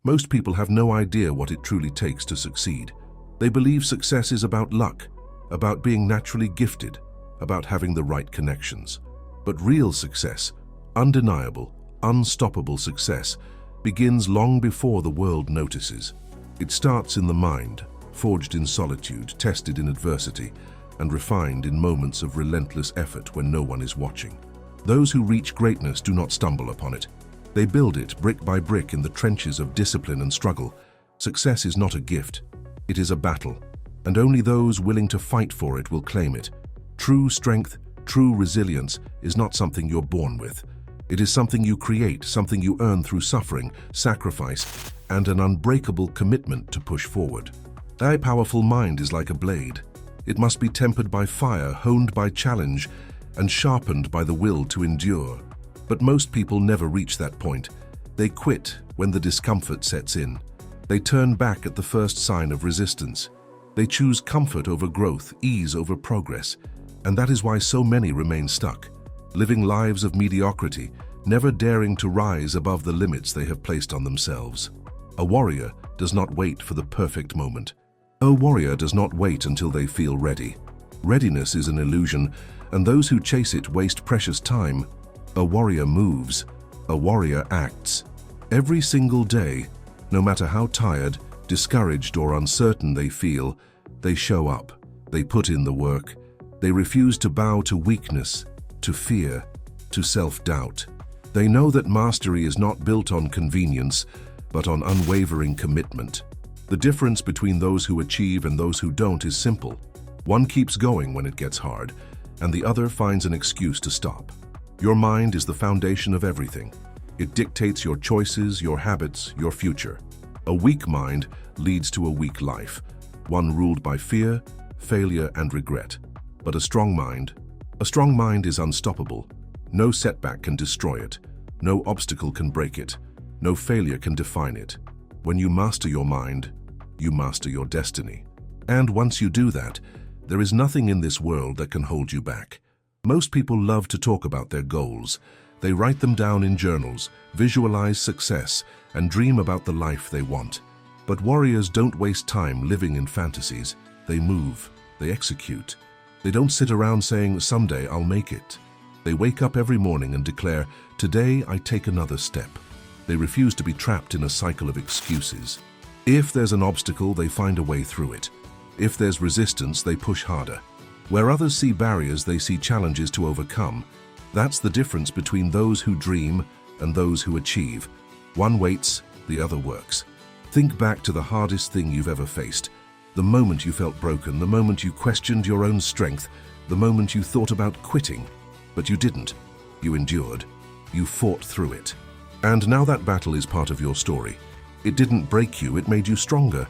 Most people have no idea what it truly takes to succeed. They believe success is about luck, about being naturally gifted, about having the right connections. But real success, undeniable, unstoppable success, begins long before the world notices. It starts in the mind, forged in solitude, tested in adversity, and refined in moments of relentless effort when no one is watching. Those who reach greatness do not stumble upon it. They build it brick by brick in the trenches of discipline and struggle. Success is not a gift. It is a battle, and only those willing to fight for it will claim it. True strength, true resilience is not something you're born with. It is something you create, something you earn through suffering, sacrifice, and an unbreakable commitment to push forward. Thy powerful mind is like a blade. It must be tempered by fire, honed by challenge, and sharpened by the will to endure. But most people never reach that point. They quit when the discomfort sets in. They turn back at the first sign of resistance. They choose comfort over growth, ease over progress. And that is why so many remain stuck, living lives of mediocrity, never daring to rise above the limits they have placed on themselves. A warrior does not wait for the perfect moment. A warrior does not wait until they feel ready. Readiness is an illusion, and those who chase it waste precious time. A warrior moves. A warrior acts. Every single day, no matter how tired, discouraged, or uncertain they feel, they show up. They put in the work. They refuse to bow to weakness, to fear, to self-doubt. They know that mastery is not built on convenience, but on unwavering commitment. The difference between those who achieve and those who don't is simple. One keeps going when it gets hard, and the other finds an excuse to stop. Your mind is the foundation of everything. It dictates your choices, your habits, your future. A weak mind leads to a weak life, one ruled by fear, failure, and regret. But a strong mind is unstoppable. No setback can destroy it. No obstacle can break it. No failure can define it. When you master your mind, you master your destiny. And once you do that, there is nothing in this world that can hold you back. Most people love to talk about their goals. They write them down in journals, visualize success, and dream about the life they want. But warriors don't waste time living in fantasies. They move, they execute. They don't sit around saying, "Someday I'll make it." They wake up every morning and declare, "Today I take another step." They refuse to be trapped in a cycle of excuses. If there's an obstacle, they find a way through it. If there's resistance, they push harder. Where others see barriers, they see challenges to overcome. That's the difference between those who dream and those who achieve. One waits, the other works. Think back to the hardest thing you've ever faced. The moment you felt broken, the moment you questioned your own strength, the moment you thought about quitting. But you didn't. You endured. You fought through it. And now that battle is part of your story. It didn't break you, it made you stronger.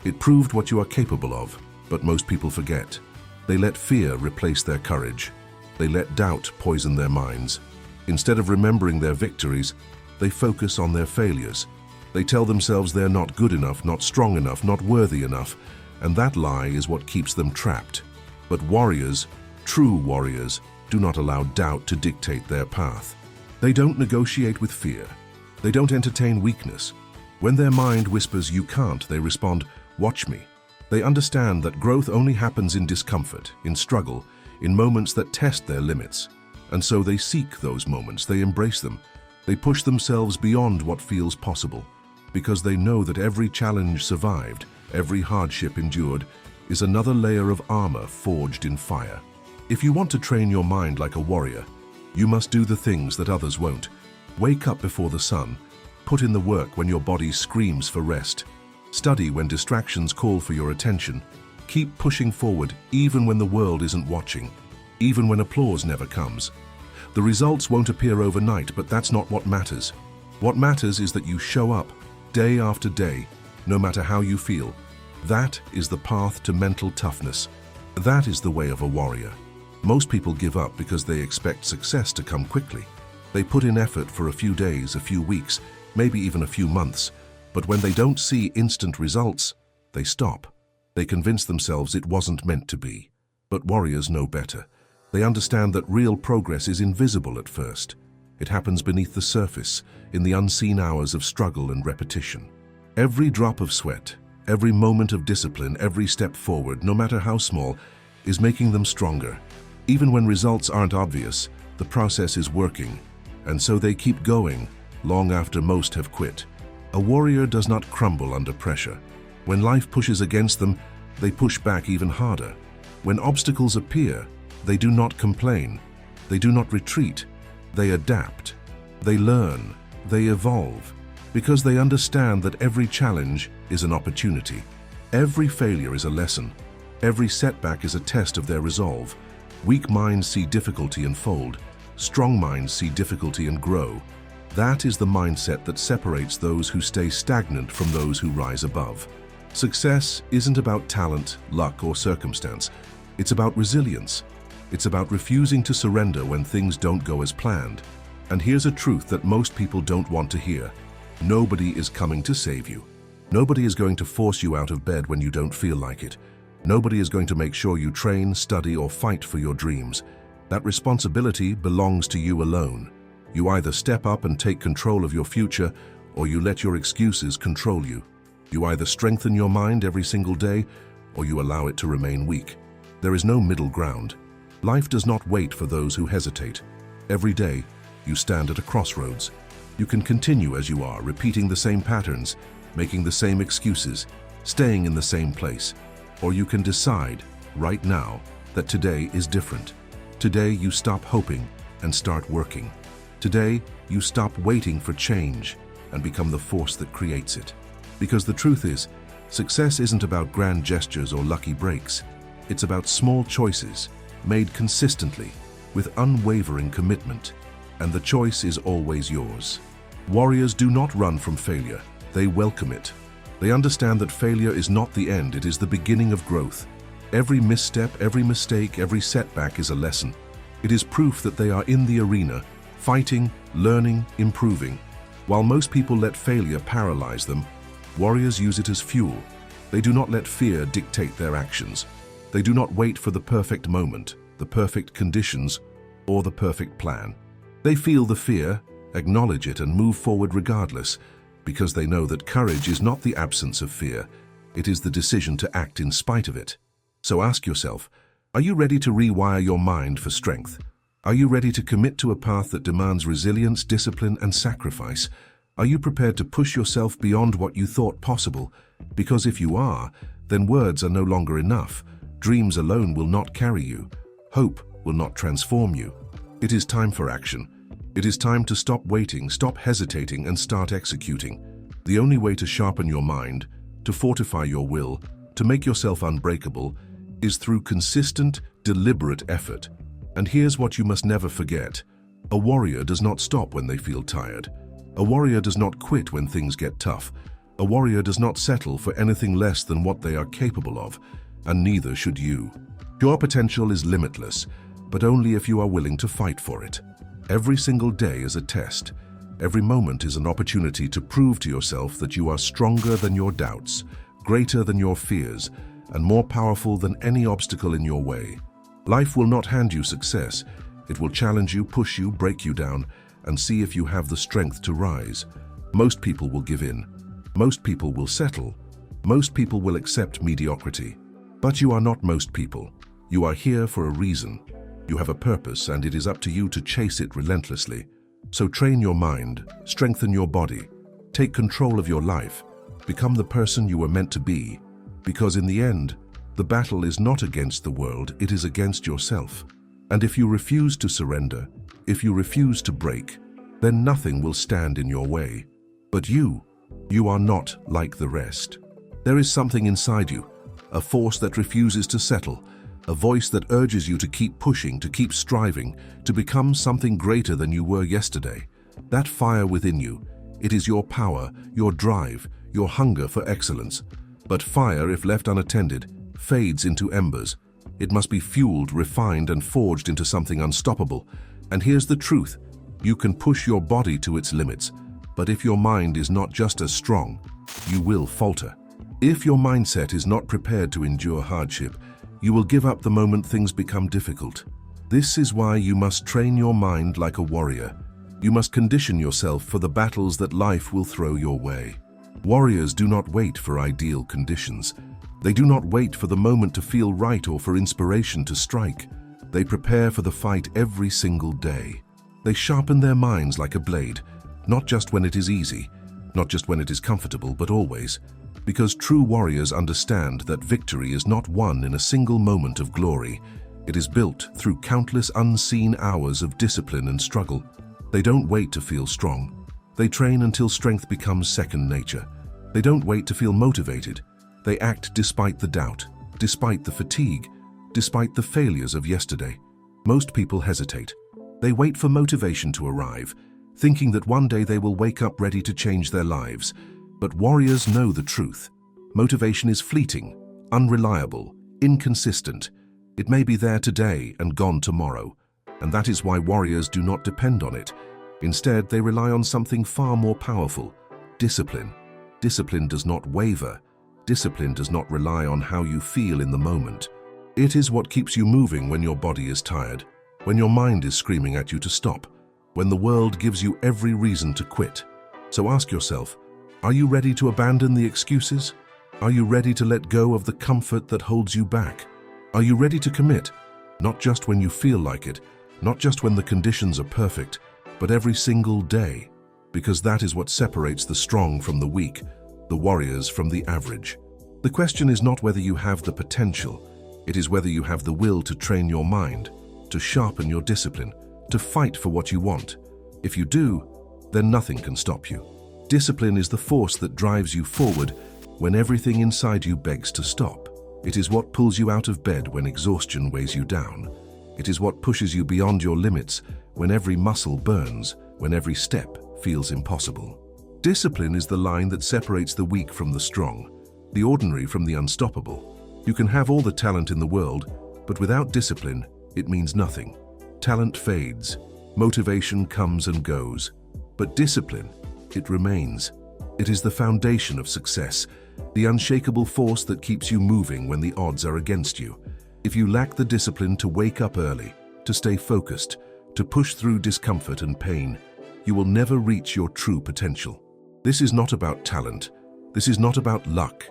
It proved what you are capable of, but most people forget. They let fear replace their courage. They let doubt poison their minds. Instead of remembering their victories, they focus on their failures. They tell themselves they're not good enough, not strong enough, not worthy enough, and that lie is what keeps them trapped. But warriors, true warriors, do not allow doubt to dictate their path. They don't negotiate with fear. They don't entertain weakness. When their mind whispers, "You can't," they respond, "Watch me." They understand that growth only happens in discomfort, in struggle, in moments that test their limits. And so they seek those moments, they embrace them. They push themselves beyond what feels possible, because they know that every challenge survived, every hardship endured, is another layer of armor forged in fire. If you want to train your mind like a warrior, you must do the things that others won't. Wake up before the sun. Put in the work when your body screams for rest. Study when distractions call for your attention. Keep pushing forward even when the world isn't watching, even when applause never comes. The results won't appear overnight, but that's not what matters. What matters is that you show up day after day, no matter how you feel. That is the path to mental toughness. That is the way of a warrior. Most people give up because they expect success to come quickly. They put in effort for a few days, a few weeks, maybe even a few months, but when they don't see instant results, they stop. They convince themselves it wasn't meant to be. But warriors know better. They understand that real progress is invisible at first. It happens beneath the surface, in the unseen hours of struggle and repetition. Every drop of sweat, every moment of discipline, every step forward, no matter how small, is making them stronger. Even when results aren't obvious, the process is working, and so they keep going, long after most have quit. A warrior does not crumble under pressure. When life pushes against them, they push back even harder. When obstacles appear, they do not complain. They do not retreat. They adapt. They learn. They evolve. Because they understand that every challenge is an opportunity. Every failure is a lesson. Every setback is a test of their resolve. Weak minds see difficulty and fold. Strong minds see difficulty and grow. That is the mindset that separates those who stay stagnant from those who rise above. Success isn't about talent, luck, or circumstance. It's about resilience. It's about refusing to surrender when things don't go as planned. And here's a truth that most people don't want to hear. Nobody is coming to save you. Nobody is going to force you out of bed when you don't feel like it. Nobody is going to make sure you train, study, or fight for your dreams. That responsibility belongs to you alone. You either step up and take control of your future, or you let your excuses control you. You either strengthen your mind every single day, or you allow it to remain weak. There is no middle ground. Life does not wait for those who hesitate. Every day, you stand at a crossroads. You can continue as you are, repeating the same patterns, making the same excuses, staying in the same place. Or you can decide, right now, that today is different. Today you stop hoping and start working. Today you stop waiting for change and become the force that creates it. Because the truth is, success isn't about grand gestures or lucky breaks. It's about small choices, made consistently, with unwavering commitment. And the choice is always yours. Warriors do not run from failure, they welcome it. They understand that failure is not the end, it is the beginning of growth. Every misstep, every mistake, every setback is a lesson. It is proof that they are in the arena, fighting, learning, improving. While most people let failure paralyze them, warriors use it as fuel. They do not let fear dictate their actions. They do not wait for the perfect moment, the perfect conditions, or the perfect plan. They feel the fear, acknowledge it, and move forward regardless, because they know that courage is not the absence of fear, it is the decision to act in spite of it. So ask yourself, are you ready to rewire your mind for strength? Are you ready to commit to a path that demands resilience, discipline, and sacrifice? Are you prepared to push yourself beyond what you thought possible? Because if you are, then words are no longer enough. Dreams alone will not carry you. Hope will not transform you. It is time for action. It is time to stop waiting, stop hesitating, and start executing. The only way to sharpen your mind, to fortify your will, to make yourself unbreakable, is through consistent, deliberate effort. And here's what you must never forget. A warrior does not stop when they feel tired. A warrior does not quit when things get tough. A warrior does not settle for anything less than what they are capable of, and neither should you. Your potential is limitless, but only if you are willing to fight for it. Every single day is a test. Every moment is an opportunity to prove to yourself that you are stronger than your doubts, greater than your fears, and more powerful than any obstacle in your way. Life will not hand you success. It will challenge you, push you, break you down, and see if you have the strength to rise. Most people will give in. Most people will settle. Most people will accept mediocrity. But you are not most people. You are here for a reason. You have a purpose, and it is up to you to chase it relentlessly. So train your mind, strengthen your body, take control of your life, become the person you were meant to be. Because in the end, the battle is not against the world, it is against yourself. And if you refuse to surrender, if you refuse to break, then nothing will stand in your way. But you are not like the rest. There is something inside you, a force that refuses to settle, a voice that urges you to keep pushing, to keep striving, to become something greater than you were yesterday. That fire within you, it is your power, your drive, your hunger for excellence. But fire, if left unattended, fades into embers. It must be fueled, refined, and forged into something unstoppable. And here's the truth. You can push your body to its limits, but if your mind is not just as strong, you will falter. If your mindset is not prepared to endure hardship, you will give up the moment things become difficult. This is why you must train your mind like a warrior. You must condition yourself for the battles that life will throw your way. Warriors do not wait for ideal conditions. They do not wait for the moment to feel right or for inspiration to strike. They prepare for the fight every single day. They sharpen their minds like a blade, not just when it is easy, not just when it is comfortable, but always. Because true warriors understand that victory is not won in a single moment of glory. It is built through countless unseen hours of discipline and struggle. They don't wait to feel strong. They train until strength becomes second nature. They don't wait to feel motivated. They act despite the doubt, despite the fatigue, despite the failures of yesterday. Most people hesitate. They wait for motivation to arrive, thinking that one day they will wake up ready to change their lives. But warriors know the truth. Motivation is fleeting, unreliable, inconsistent. It may be there today and gone tomorrow, and that is why warriors do not depend on it. Instead, they rely on something far more powerful: discipline. Discipline does not waver. Discipline does not rely on how you feel in the moment. It is what keeps you moving when your body is tired, when your mind is screaming at you to stop, when the world gives you every reason to quit. So ask yourself, are you ready to abandon the excuses? Are you ready to let go of the comfort that holds you back? Are you ready to commit? Not just when you feel like it, not just when the conditions are perfect, but every single day. Because that is what separates the strong from the weak, the warriors from the average. The question is not whether you have the potential, it is whether you have the will to train your mind, to sharpen your discipline, to fight for what you want. If you do, then nothing can stop you. Discipline is the force that drives you forward when everything inside you begs to stop. It is what pulls you out of bed when exhaustion weighs you down. It is what pushes you beyond your limits when every muscle burns, when every step feels impossible. Discipline is the line that separates the weak from the strong, the ordinary from the unstoppable. You can have all the talent in the world, but without discipline, it means nothing. Talent fades, motivation comes and goes, but discipline, it remains. It is the foundation of success, the unshakable force that keeps you moving when the odds are against you. If you lack the discipline to wake up early, to stay focused, to push through discomfort and pain, you will never reach your true potential. This is not about talent. This is not about luck.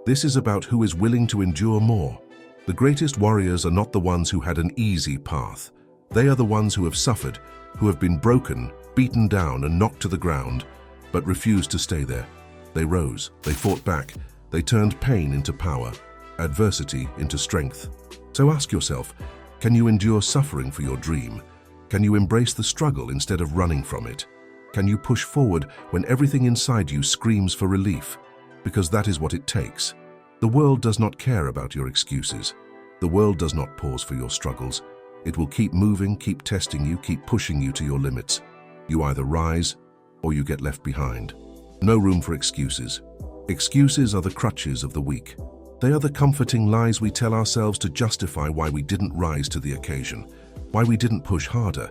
This is about who is willing to endure more. The greatest warriors are not the ones who had an easy path. They are the ones who have suffered, who have been broken, beaten down and knocked to the ground, but refused to stay there. They rose, they fought back, they turned pain into power, adversity into strength. So ask yourself, can you endure suffering for your dream? Can you embrace the struggle instead of running from it? Can you push forward when everything inside you screams for relief? Because that is what it takes. The world does not care about your excuses. The world does not pause for your struggles. It will keep moving, keep testing you, keep pushing you to your limits. You either rise or you get left behind. No room for excuses. Excuses are the crutches of the weak. They are the comforting lies we tell ourselves to justify why we didn't rise to the occasion, why we didn't push harder,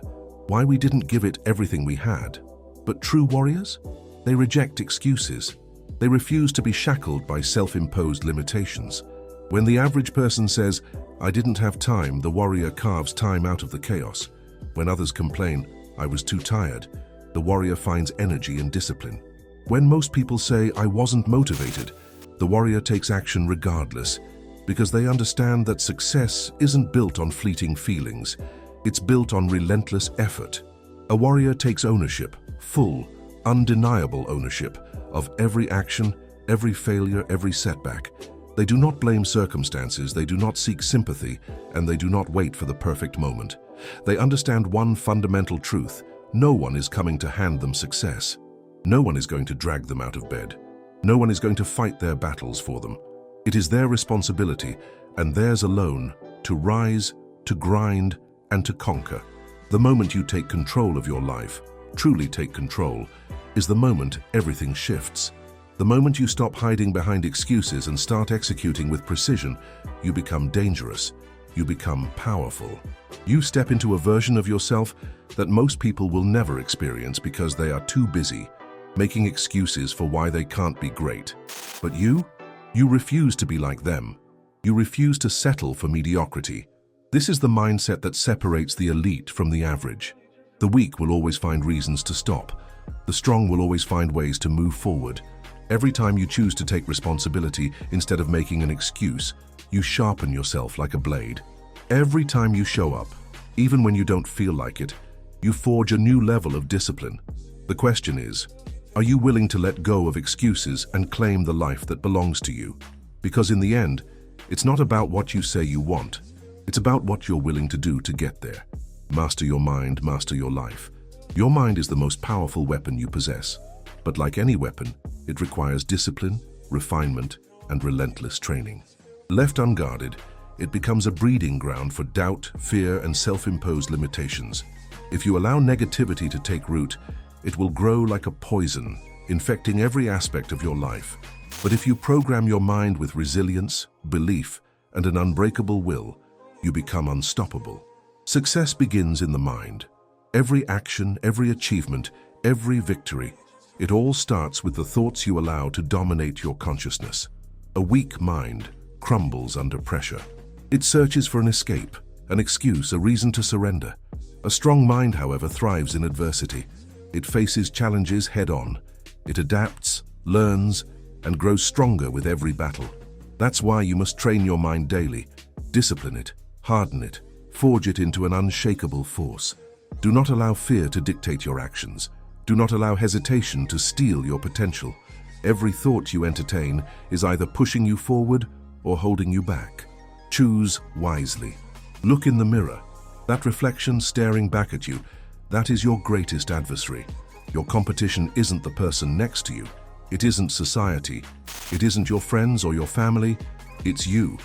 why we didn't give it everything we had. But true warriors? They reject excuses. They refuse to be shackled by self-imposed limitations. When the average person says, "I didn't have time," the warrior carves time out of the chaos. When others complain, "I was too tired," the warrior finds energy and discipline. When most people say, "I wasn't motivated," the warrior takes action regardless, because they understand that success isn't built on fleeting feelings. It's built on relentless effort. A warrior takes ownership, full, undeniable ownership, of every action, every failure, every setback. They do not blame circumstances, they do not seek sympathy, and they do not wait for the perfect moment. They understand one fundamental truth: no one is coming to hand them success. No one is going to drag them out of bed. No one is going to fight their battles for them. It is their responsibility, and theirs alone, to rise, to grind, and to conquer. The moment you take control of your life, truly take control, is the moment everything shifts. The moment you stop hiding behind excuses and start executing with precision, you become dangerous. You become powerful. You step into a version of yourself that most people will never experience because they are too busy making excuses for why they can't be great. But you refuse to be like them. You refuse to settle for mediocrity. This is the mindset that separates the elite from the average. The weak will always find reasons to stop. The strong will always find ways to move forward. Every time you choose to take responsibility instead of making an excuse, you sharpen yourself like a blade. Every time you show up, even when you don't feel like it, you forge a new level of discipline. The question is, are you willing to let go of excuses and claim the life that belongs to you? Because in the end, it's not about what you say you want. It's about what you're willing to do to get there. Master your mind, master your life. Your mind is the most powerful weapon you possess. But like any weapon, it requires discipline, refinement, and relentless training. Left unguarded, it becomes a breeding ground for doubt, fear, and self-imposed limitations. If you allow negativity to take root, it will grow like a poison, infecting every aspect of your life. But if you program your mind with resilience, belief, and an unbreakable will, you become unstoppable. Success begins in the mind. Every action, every achievement, every victory, it all starts with the thoughts you allow to dominate your consciousness. A weak mind crumbles under pressure. It searches for an escape, an excuse, a reason to surrender. A strong mind, however, thrives in adversity. It faces challenges head-on. It adapts, learns, and grows stronger with every battle. That's why you must train your mind daily. Discipline it, harden it, forge it into an unshakable force. Do not allow fear to dictate your actions. Do not allow hesitation to steal your potential. Every thought you entertain is either pushing you forward or holding you back. Choose wisely. Look in the mirror. That reflection staring back at you, that is your greatest adversary. Your competition isn't the person next to you. It isn't society. It isn't your friends or your family. It's you.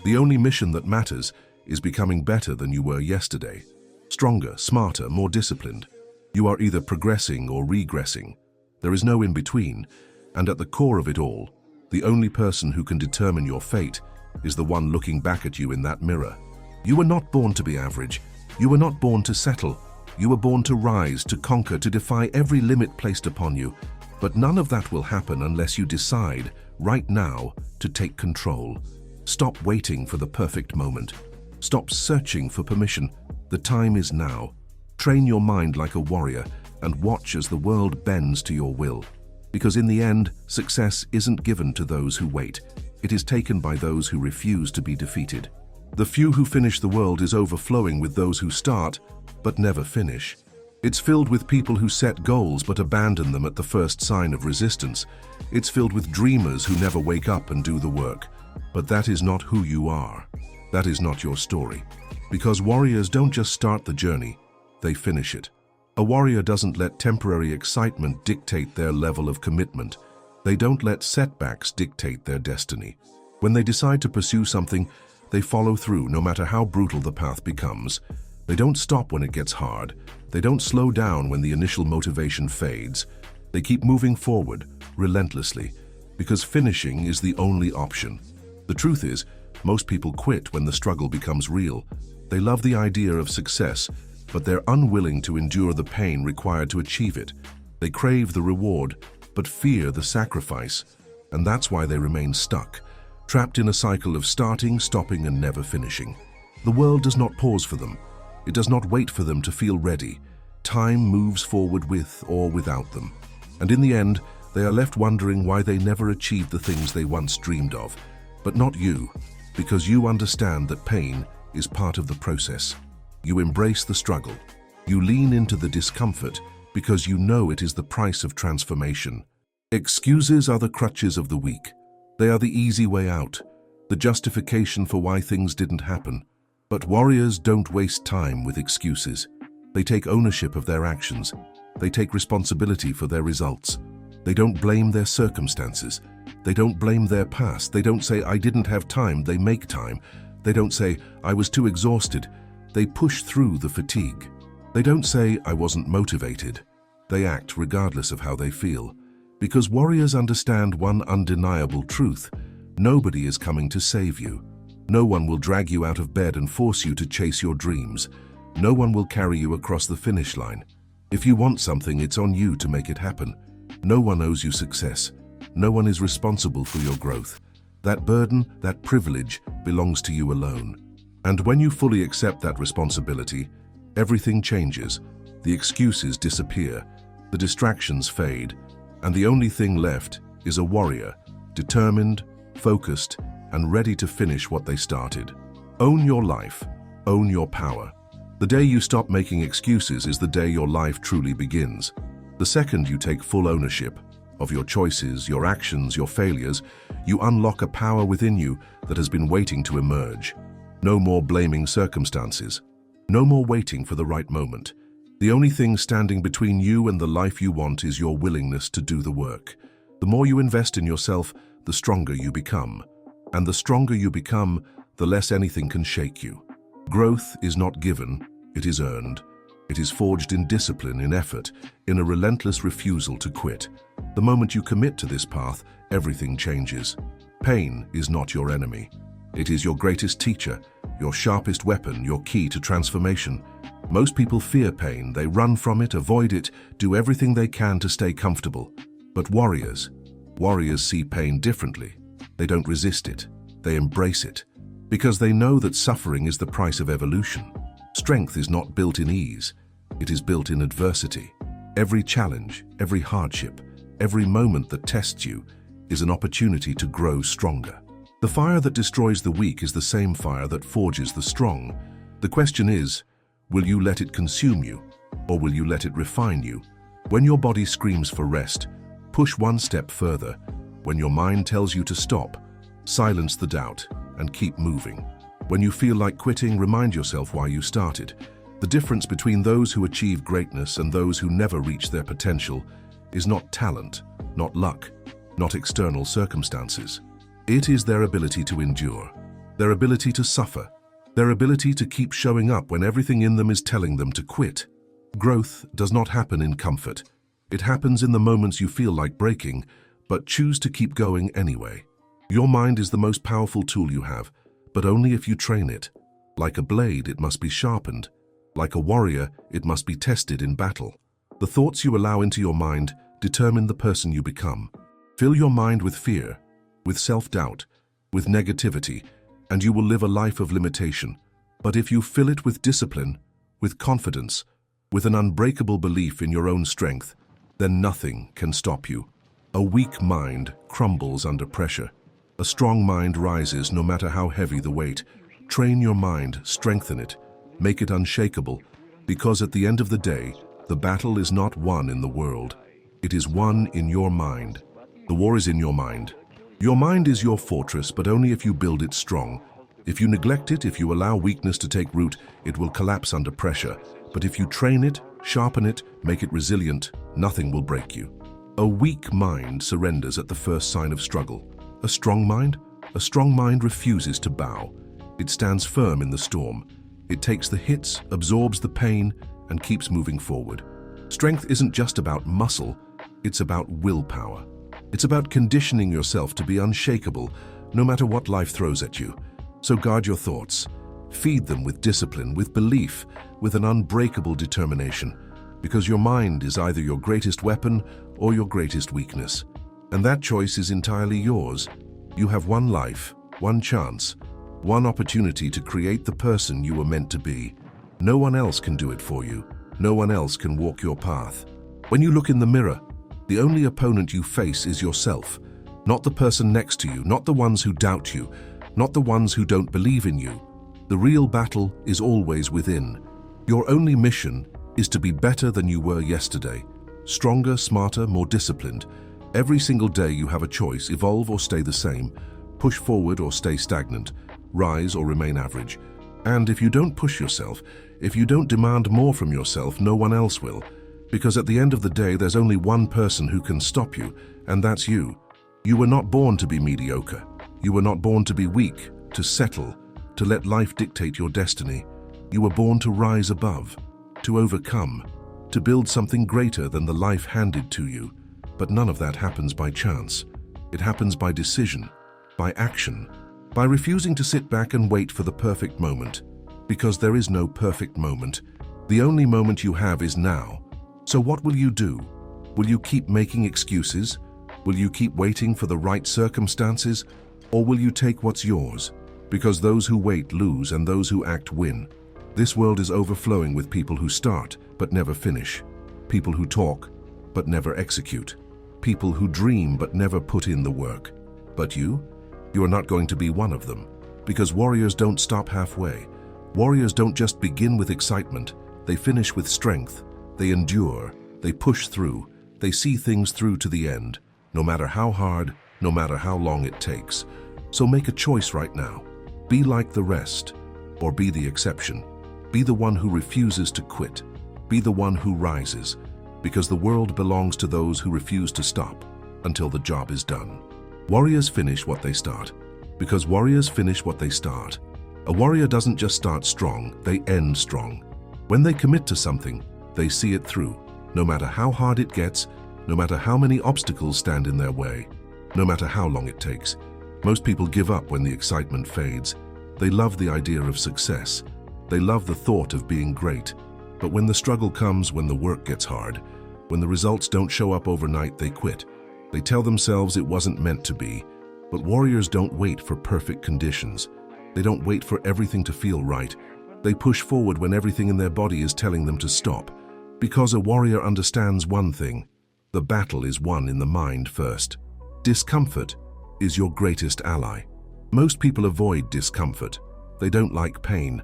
The only mission that matters is becoming better than you were yesterday. Stronger, smarter, more disciplined. You are either progressing or regressing. There is no in-between, and at the core of it all, the only person who can determine your fate is the one looking back at you in that mirror. You were not born to be average. You were not born to settle. You were born to rise, to conquer, to defy every limit placed upon you. But none of that will happen unless you decide, right now, to take control. Stop waiting for the perfect moment. Stop searching for permission. The time is now. Train your mind like a warrior and watch as the world bends to your will. Because in the end, success isn't given to those who wait. It is taken by those who refuse to be defeated. The few who finish the world is overflowing with those who start, but never finish. It's filled with people who set goals but abandon them at the first sign of resistance. It's filled with dreamers who never wake up and do the work. But that is not who you are. That is not your story. Because warriors don't just start the journey, they finish it. A warrior doesn't let temporary excitement dictate their level of commitment. They don't let setbacks dictate their destiny. When they decide to pursue something, they follow through no matter how brutal the path becomes. They don't stop when it gets hard. They don't slow down when the initial motivation fades. They keep moving forward, relentlessly, because finishing is the only option. The truth is, most people quit when the struggle becomes real. They love the idea of success, but they're unwilling to endure the pain required to achieve it. They crave the reward, but fear the sacrifice. And that's why they remain stuck, trapped in a cycle of starting, stopping, and never finishing. The world does not pause for them. It does not wait for them to feel ready. Time moves forward with or without them. And in the end, they are left wondering why they never achieved the things they once dreamed of. But not you, because you understand that pain is part of the process. You embrace the struggle. You lean into the discomfort because you know it is the price of transformation. Excuses are the crutches of the weak. They are the easy way out, the justification for why things didn't happen. But warriors don't waste time with excuses. They take ownership of their actions. They take responsibility for their results. They don't blame their circumstances. They don't blame their past. They don't say, I didn't have time. They make time. They don't say, I was too exhausted. They push through the fatigue. They don't say, I wasn't motivated. They act regardless of how they feel. Because warriors understand one undeniable truth. Nobody is coming to save you. No one will drag you out of bed and force you to chase your dreams. No one will carry you across the finish line. If you want something, it's on you to make it happen. No one owes you success. No one is responsible for your growth. That burden, that privilege, belongs to you alone. And when you fully accept that responsibility, everything changes. The excuses disappear, the distractions fade, and the only thing left is a warrior, determined, focused, and ready to finish what they started. Own your life. Own your power. The day you stop making excuses is the day your life truly begins. The second you take full ownership of your choices, your actions, your failures, you unlock a power within you that has been waiting to emerge. No more blaming circumstances. No more waiting for the right moment. The only thing standing between you and the life you want is your willingness to do the work. The more you invest in yourself, the stronger you become. And the stronger you become, the less anything can shake you. Growth is not given, it is earned. It is forged in discipline, in effort, in a relentless refusal to quit. The moment you commit to this path, everything changes. Pain is not your enemy. It is your greatest teacher, your sharpest weapon, your key to transformation. Most people fear pain. They run from it, avoid it, do everything they can to stay comfortable. But warriors see pain differently. They don't resist it. They embrace it. Because they know that suffering is the price of evolution. Strength is not built in ease. It is built in adversity. Every challenge, every hardship, every moment that tests you is an opportunity to grow stronger. The fire that destroys the weak is the same fire that forges the strong. The question is, will you let it consume you, or will you let it refine you? When your body screams for rest, push one step further. When your mind tells you to stop, silence the doubt and keep moving. When you feel like quitting, remind yourself why you started. The difference between those who achieve greatness and those who never reach their potential is not talent, not luck, not external circumstances. It is their ability to endure, their ability to suffer, their ability to keep showing up when everything in them is telling them to quit. Growth does not happen in comfort. It happens in the moments you feel like breaking, but choose to keep going anyway. Your mind is the most powerful tool you have, but only if you train it. Like a blade, it must be sharpened. Like a warrior, it must be tested in battle. The thoughts you allow into your mind determine the person you become. Fill your mind with fear, with self-doubt, with negativity, and you will live a life of limitation. But if you fill it with discipline, with confidence, with an unbreakable belief in your own strength, then nothing can stop you. A weak mind crumbles under pressure. A strong mind rises no matter how heavy the weight. Train your mind, strengthen it, make it unshakable, because at the end of the day, the battle is not won in the world. It is won in your mind. The war is in your mind. Your mind is your fortress, but only if you build it strong. If you neglect it, if you allow weakness to take root, it will collapse under pressure. But if you train it, sharpen it, make it resilient, nothing will break you. A weak mind surrenders at the first sign of struggle. A strong mind refuses to bow. It stands firm in the storm. It takes the hits, absorbs the pain, and keeps moving forward. Strength isn't just about muscle, it's about willpower. It's about conditioning yourself to be unshakable, no matter what life throws at you. So guard your thoughts. Feed them with discipline, with belief, with an unbreakable determination, because your mind is either your greatest weapon or your greatest weakness. And that choice is entirely yours. You have one life, one chance, one opportunity to create the person you were meant to be. No one else can do it for you. No one else can walk your path. When you look in the mirror, the only opponent you face is yourself, not the person next to you, not the ones who doubt you, not the ones who don't believe in you. The real battle is always within. Your only mission is to be better than you were yesterday, stronger, smarter, more disciplined. Every single day you have a choice: evolve or stay the same, push forward or stay stagnant, rise or remain average. And if you don't push yourself, if you don't demand more from yourself, no one else will. Because at the end of the day, there's only one person who can stop you, and that's you. You were not born to be mediocre. You were not born to be weak, to settle, to let life dictate your destiny. You were born to rise above, to overcome, to build something greater than the life handed to you. But none of that happens by chance. It happens by decision, by action, by refusing to sit back and wait for the perfect moment. Because there is no perfect moment. The only moment you have is now. So what will you do? Will you keep making excuses? Will you keep waiting for the right circumstances? Or will you take what's yours? Because those who wait lose and those who act win. This world is overflowing with people who start but never finish. People who talk but never execute. people who dream but never put in the work. But you are not going to be one of them, because warriors don't stop halfway. Warriors don't just begin with excitement, they finish with strength, they endure, they push through, they see things through to the end, no matter how hard, no matter how long it takes. So make a choice right now. Be like the rest, or be the exception. Be the one who refuses to quit. Be the one who rises, because the world belongs to those who refuse to stop until the job is done. Warriors finish what they start, because warriors finish what they start. A warrior doesn't just start strong, they end strong. When they commit to something, they see it through, no matter how hard it gets, no matter how many obstacles stand in their way, no matter how long it takes. Most people give up when the excitement fades. They love the idea of success. They love the thought of being great. But when the struggle comes, when the work gets hard, when the results don't show up overnight, they quit. They tell themselves it wasn't meant to be. But warriors don't wait for perfect conditions. They don't wait for everything to feel right. They push forward when everything in their body is telling them to stop. Because a warrior understands one thing: the battle is won in the mind first. Discomfort is your greatest ally. Most people avoid discomfort. They don't like pain.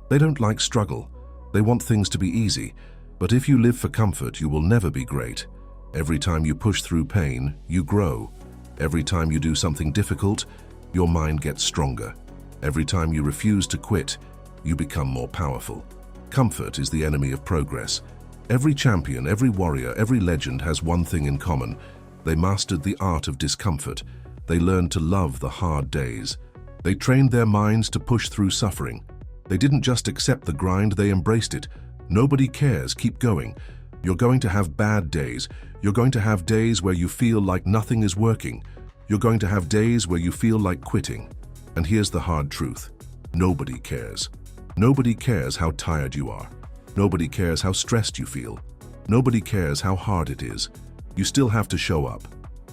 They don't like struggle. They want things to be easy. But if you live for comfort, you will never be great. Every time you push through pain, you grow. Every time you do something difficult, your mind gets stronger. Every time you refuse to quit, you become more powerful. Comfort is the enemy of progress. Every champion, every warrior, every legend has one thing in common. They mastered the art of discomfort. They learned to love the hard days. They trained their minds to push through suffering. They didn't just accept the grind, they embraced it. Nobody cares, keep going. You're going to have bad days. You're going to have days where you feel like nothing is working. You're going to have days where you feel like quitting. And here's the hard truth: nobody cares. Nobody cares how tired you are. Nobody cares how stressed you feel. Nobody cares how hard it is. You still have to show up.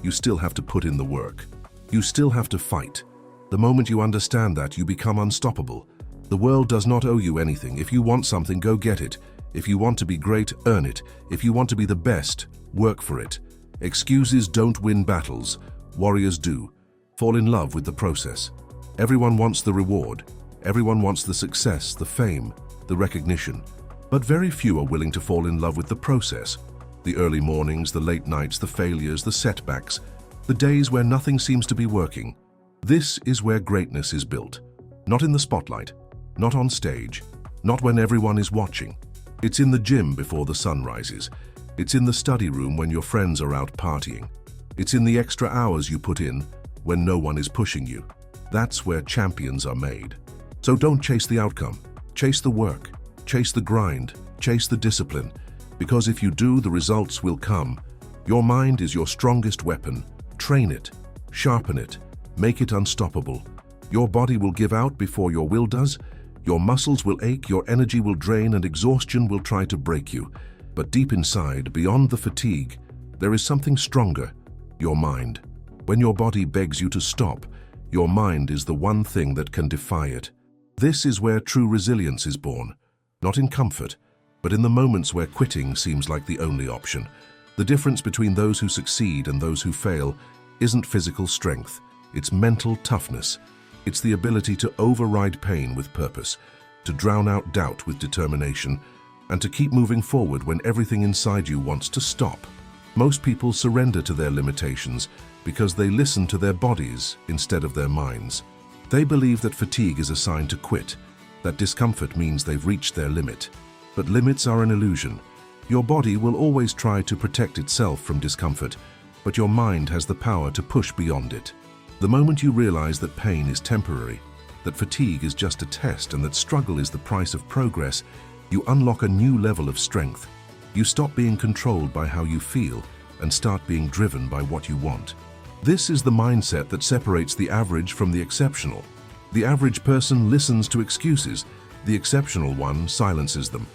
You still have to put in the work. You still have to fight. The moment you understand that, you become unstoppable. The world does not owe you anything. If you want something, go get it. If you want to be great, earn it. If you want to be the best, work for it. Excuses don't win battles. Warriors do. Fall in love with the process. Everyone wants the reward. Everyone wants the success, the fame, the recognition. But very few are willing to fall in love with the process. The early mornings, the late nights, the failures, the setbacks, the days where nothing seems to be working. This is where greatness is built. Not in the spotlight, not on stage, not when everyone is watching. It's in the gym before the sun rises. It's in the study room when your friends are out partying. It's in the extra hours you put in when no one is pushing you. That's where champions are made. So don't chase the outcome. Chase the work. Chase the grind. Chase the discipline. Because if you do, the results will come. Your mind is your strongest weapon. Train it. Sharpen it. Make it unstoppable. Your body will give out before your will does. Your muscles will ache, your energy will drain, and exhaustion will try to break you. But deep inside, beyond the fatigue, there is something stronger: your mind. When your body begs you to stop, your mind is the one thing that can defy it. This is where true resilience is born. Not in comfort, but in the moments where quitting seems like the only option. The difference between those who succeed and those who fail isn't physical strength, it's mental toughness. It's the ability to override pain with purpose, to drown out doubt with determination, and to keep moving forward when everything inside you wants to stop. Most people surrender to their limitations because they listen to their bodies instead of their minds. They believe that fatigue is a sign to quit, that discomfort means they've reached their limit. But limits are an illusion. Your body will always try to protect itself from discomfort, but your mind has the power to push beyond it. The moment you realize that pain is temporary, that fatigue is just a test, and that struggle is the price of progress, you unlock a new level of strength. You stop being controlled by how you feel and start being driven by what you want. This is the mindset that separates the average from the exceptional. The average person listens to excuses. The exceptional one silences them.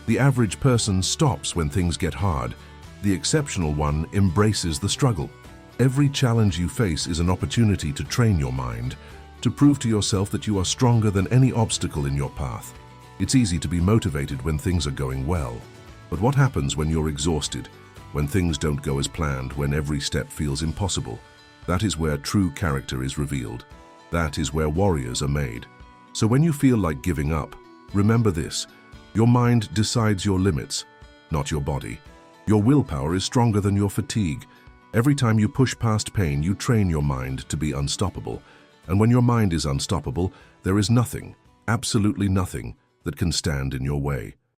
The average person stops when things get hard. The exceptional one embraces the struggle. Every challenge you face is an opportunity to train your mind, to prove to yourself that you are stronger than any obstacle in your path. It's easy to be motivated when things are going well. But what happens when you're exhausted? when things don't go as planned, when every step feels impossible. That is where true character is revealed. That is where warriors are made. So when you feel like giving up, remember this: your mind decides your limits, not your body. Your willpower is stronger than your fatigue. Every time you push past pain, you train your mind to be unstoppable. And when your mind is unstoppable, there is nothing, absolutely nothing, that can stand in your way.